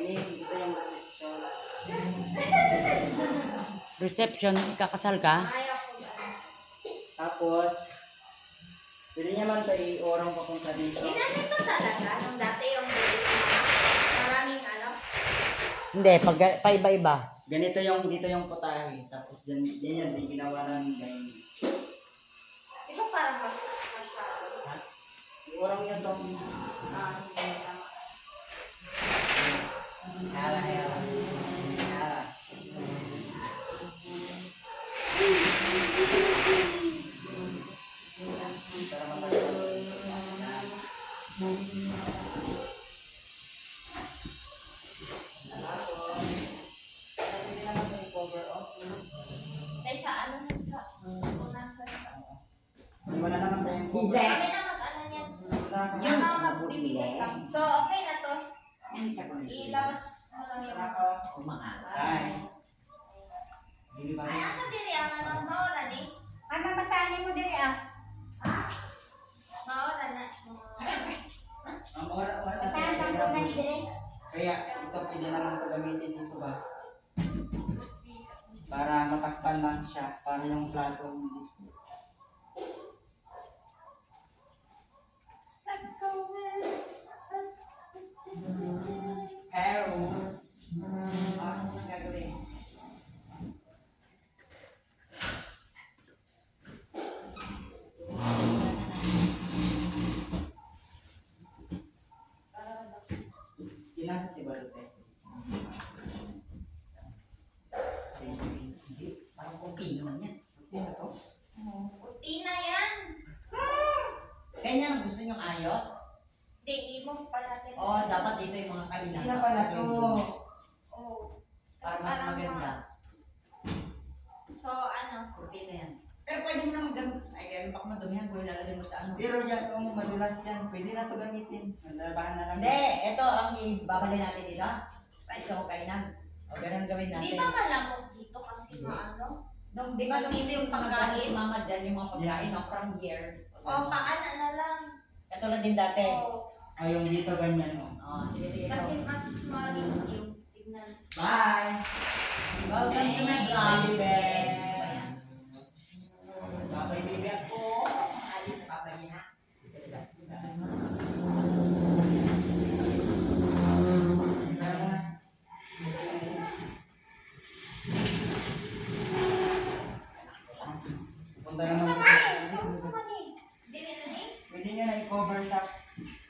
Ini, ito yung reception. Reception, kakasal ka? Tapos, pwede niya man ito i-orong papunta dito. Ginanito talaga nung dati yung maraming ano. Hindi, paiba-iba. Ganito yung, dito yung putahe. Tapos, yan yan yung ginawa namin ganyan. Di ba parang masyado? I-orong yun itong Sige, tama. hala. Para mapasok. Dahil sa ano sa una sa Wala naman tayong cover. kami na mag-ano niyan. Yung mga magbibigay ka. So, okay na to. Ilabas mo lang yung Ay. Hindi ba? Ay, asa diri ang ano? Maura ni? Ay, mabasahin mo diri ah. Ha? Maura na. Ang oras Basahin pa po na diri. Kaya ito pwede naman ito gamitin dito ba? Para matakpan lang siya. Para yung plato hindi. Pero, ano ang gagawin? Ginamit ni Balute. Hindi, parang okay naman yan. Okay na to. Kutina yan. Ganyan ang gusto niyong ayos? Di, mo pa natin. Oo, dapat dito yung mga kanina. Hindi na pala to. Oh. Para Kasi mas parang maganda. So, ano? Kurtina yan. Pero pwede mo naman gamit. Ay, ganun baka madumihan kung ilalagay mo sa ano. Pero yan, kung madulas yan, pwede na ito gamitin. Nalabahan na lang. Hindi, ito ang ibabali natin dito. Pwede ka kainan. O ganun gawin natin. Di ba malamok dito kasi maano? Nung, di ba nung Dito yung pagkain? nagdala si mama dyan yung mga pagkain, no? From here. O, paana na lang. Katulad din dati. O, Ay, yung dito ganyan. Oh. Oh, sige, sige. kasi Go. mas maliit yung tignan. Bye! Welcome to my vlog, Ben. Babay, baby ako. Alis sa papa niya, ha? Punta naman. Sa mani, sa mani. Dili na ni. Pwede nyo na i-cover sa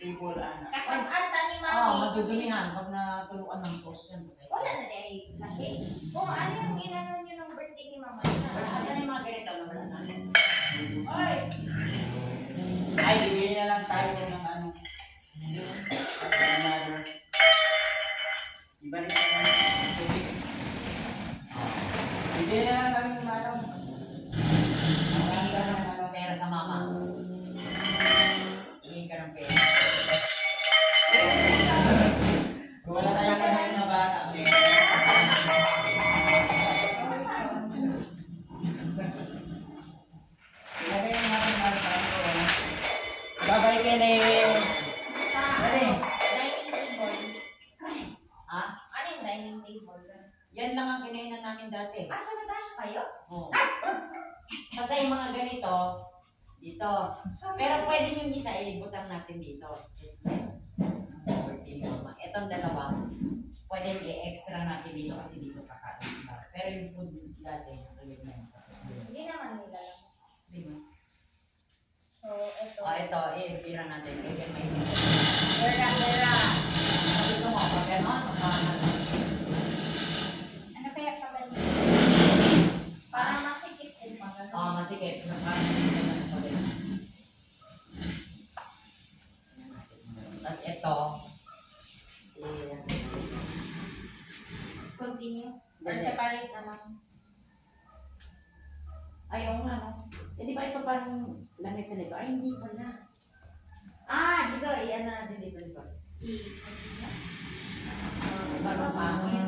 table, anak. Kasaganta ni Oo, mami. masudumihan. Pag natuluan ng sauce yan. Wala na dahil lagi. Kung ano yung ginano nyo ng birthday ni mama. Ano yung mga ganito na wala natin? Oy! Ay, bibili na lang tayo ng ano. Another. Ibalik na lang yung tubig. Bibili na lang kami ng ano. Maganda na ano. Pera sa mama. Hingin ka ng pera. Kung wala tayo kanain na bata. Ilagay mo natin ng ano. Bye-bye, Kenny. Dali. Dining table. Ha? Ano yung dining table? Yan lang ang kinainan namin dati. Ah, sa nadash kayo? Oo. Kasi yung mga ganito, dito. So, Pero pwede yung isa ilibutan natin dito. Just like, birthday ni mama. Itong dalawa, pwede i-extra natin dito kasi dito kakain. Diba? Pero yung food dati, nakalib na yun. hindi naman nila lang. Diba? So, ito. Ito, i-tira natin. Again, may Pera. gusto mo, pag gano'n, Ano kaya pa ba niya? Para masikip din pa. masikip. Tapos ito, Continue. Or separate naman. ayaw nga, no? Eh, di ba ito parang lamesa nito? Ay, hindi pala. Dito, iyan na natin dito. Parang pangit.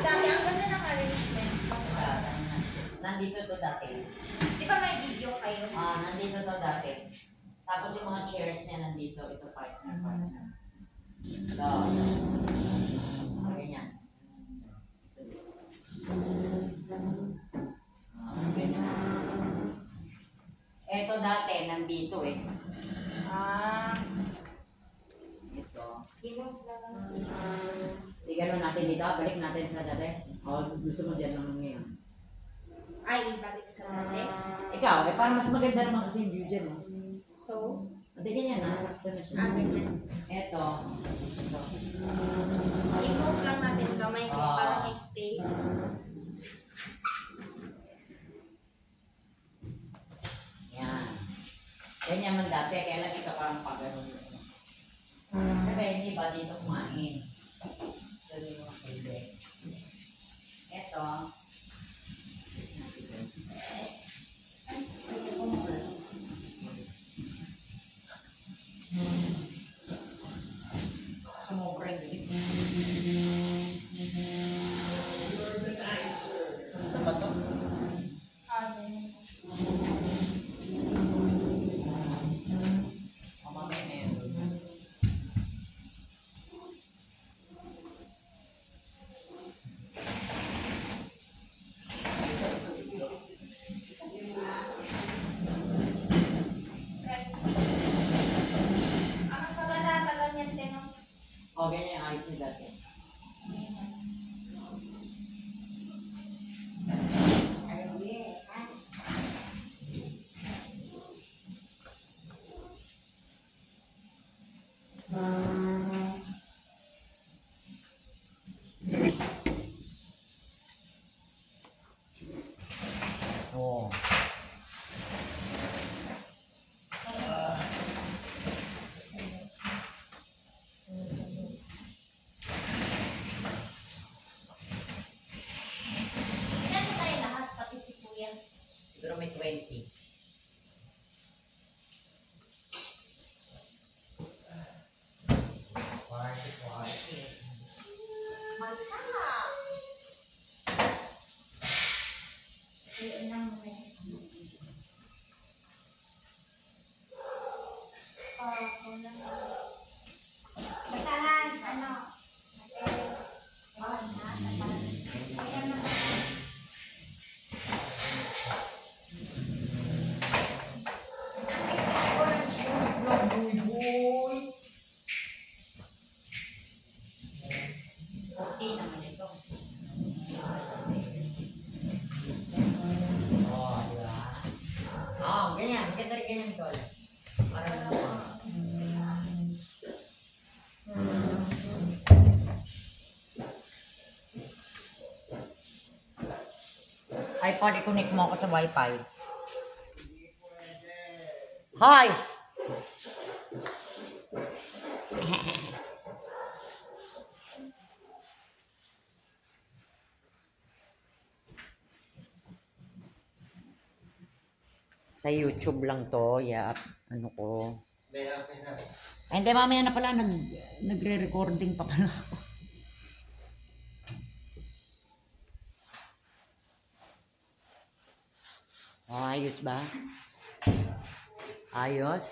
Dati, ang ganda ng arrangement. Nandito to dati. Di ba may video kayo? Nandito to dati. Tapos yung mga chairs niya nandito. Ito partner. Ito. dati, nandito eh. Ah, Ito. i-move na lang. Igano natin dito, balik natin sa dati. O, gusto mo dyan naman ngayon. Ay, ibalik sa natin. Ikaw, eh parang mas maganda naman kasi yung view dyan, no? So, Hindi ganyan, nasakto na siya. ganyan. Ito. Ito. I-move lang natin kamay ko Ah. para may space. Yan. Ganyan man dati, kaya lang ito parang pagano. Kasi hindi ba dito kumain? So, hindi mo pwede. Ito. Sumobra yung bilis. Ano ba to? Ah, ganyan. O, mamaya na yun. Mas maganda ka ganyan din. O, ganyan yung ayos niya dati. Oo. Ilan na tayo lahat, pati si Kuya? Siguro may 20. Party. Masarap! Ayun lang mo eh. Basahan, ano? Ayan na. Okay naman ito. Oh, di ba? Oh, ganyan. Maganda rin ganyan ito. Parang iPod, i-connect mo ako sa Wi-Fi. Hi! Sa YouTube lang to, yap. Ano ko. Ay, hindi, mamaya na pala, nagre-recording pa pala ako. Oh, ayos ba? Ayos?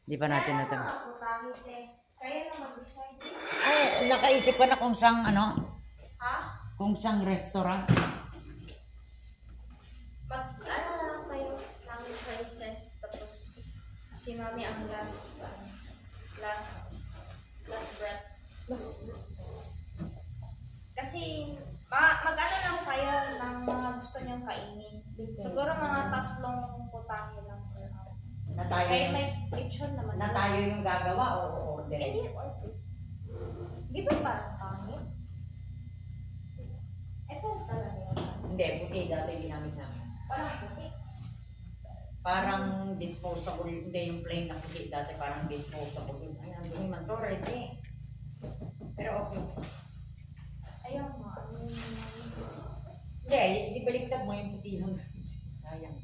Di pa natin natin. Kaya na mag-decide. Ay, nakaisip ka na kung sang ano? Ha? Kung sang restaurant? Ano na lang kayo ng choices, tapos si Mami ang last breath. Kasi mag-ano lang kayo ng mga gusto niyong kainin. Siguro mga 3 putahe lang. Na tayo, Kaya may lechon naman. na tayo yung gagawa o order? Hindi, order. Di ba parang pangit? Ito talaga yun. Hindi, puti dati ginamit namin. Parang puti. Parang disposable, hindi yung plain na puti dati, parang disposable. Ay, ang dumi man to, ready. Pero okay. Ayun nga, ano yung Hindi, di baliktad mo yung puti nun. Sayang.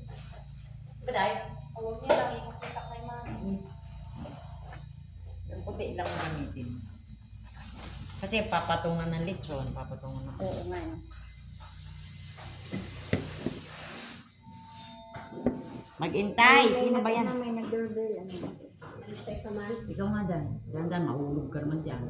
Diba dahil? huwag niya lang ipakita kay Mami. Yung puti lang gamitin. Kasi papatungan ng lechon, papatungan ng... Oo nga. Mag-intay! Sino ba yan? May nag-doorbell. Ano? Antay ka man. Ikaw nga dan. Dan, mahulog ka naman dyan.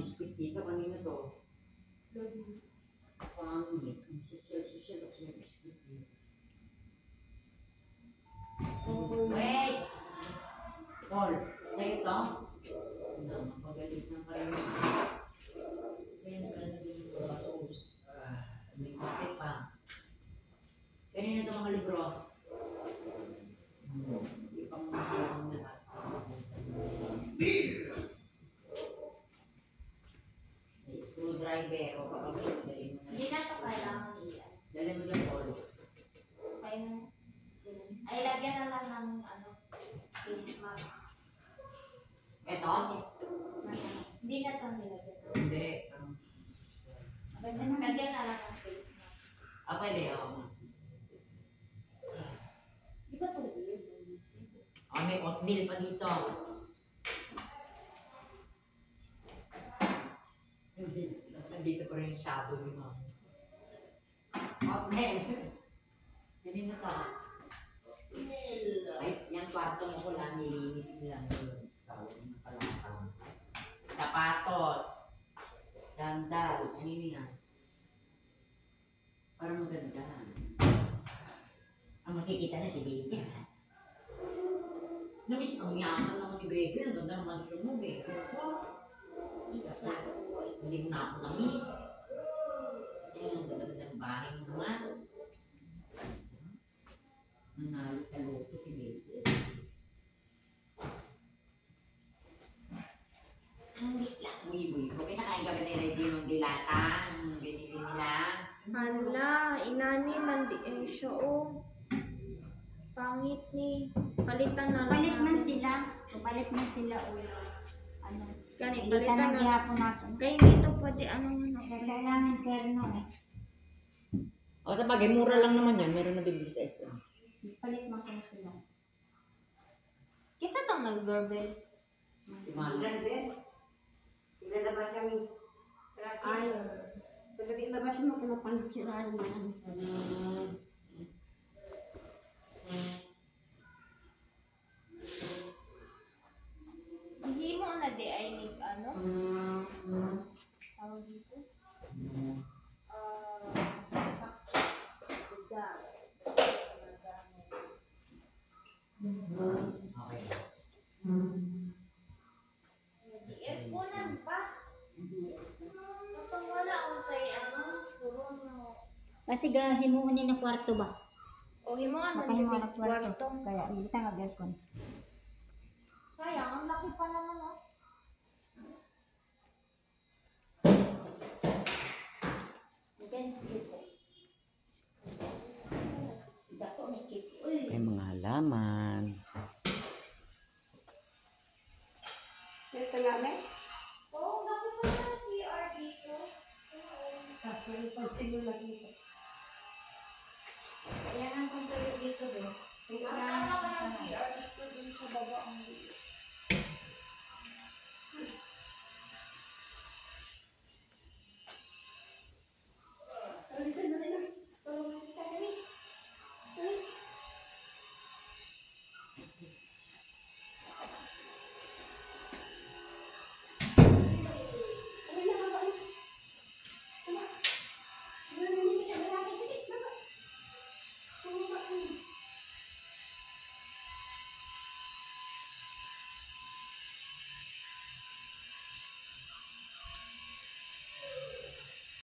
biscuit dito. Kanina to. Pangit. Ang social ako sa biscuit dito. Wait! Tol, sa'yo to? Napagalit na kayo. Kaya naglalagay ng basos. May kape pa. Kanina ito mga libro. Hindi pa mga libro na lahat. May screwdriver o kapag dali mo na. Hindi na ito kailangan iyan. Dali mo dyan, Paul. Kaya na. Ay, lagyan na lang ng face mask. Ito? Hindi na ito nilagyan. Hindi. Lagyan na lang ng face mask. Pwede ako. Di ba ito weird? May oatmeal pa dito. Nandito pa rin yung shadow ni Mom. Oatmeal. Ganun na to. Ay, yung kwarto mo ko lang, nilinis nilang yun. Sapatos. Sandal. Ano yun yan? Parang maganda. Ang makikita na si Baby. Namiss ang yaman naman si Baby. Ang ganda ng mansyon mo, Baby. Hindi mo na ako namiss. Kasi ang ganda-ganda ng bahay mo naman. Nanalo sa loto si Baby. Ang wait lang. Uy. Pinakain ka ba ni Reggie ng dilata? Ang binili nila? Hala, inani man di siya Pangit ni. Palitan na lang. Palit man natin. sila. Palit man sila ulo. Ano? Gani, Isa palitan na na. gihapon natin. Kaya dito pwede Kailangan kerno eh. O sa bagay, mura lang naman yan. Meron na bibili sa SM. Palit man kung sila. Kisa itong nag-doorbell? Si Margaret din. Ilalabas yung Ay. Pagkat ilabas mo, pinapanood sila naman. Hindi mo na di ay need tawag dito? Okay. Airconan pa. Kapag wala kay puro Kasi himuon niya ng kwarto ba? o himuan man Makahimuon yung ng kwarto. kwarto. Kaya hindi ka mag-aircon. Sayang, ang laki pa naman Dako ni Kip. Uy. May mga halaman.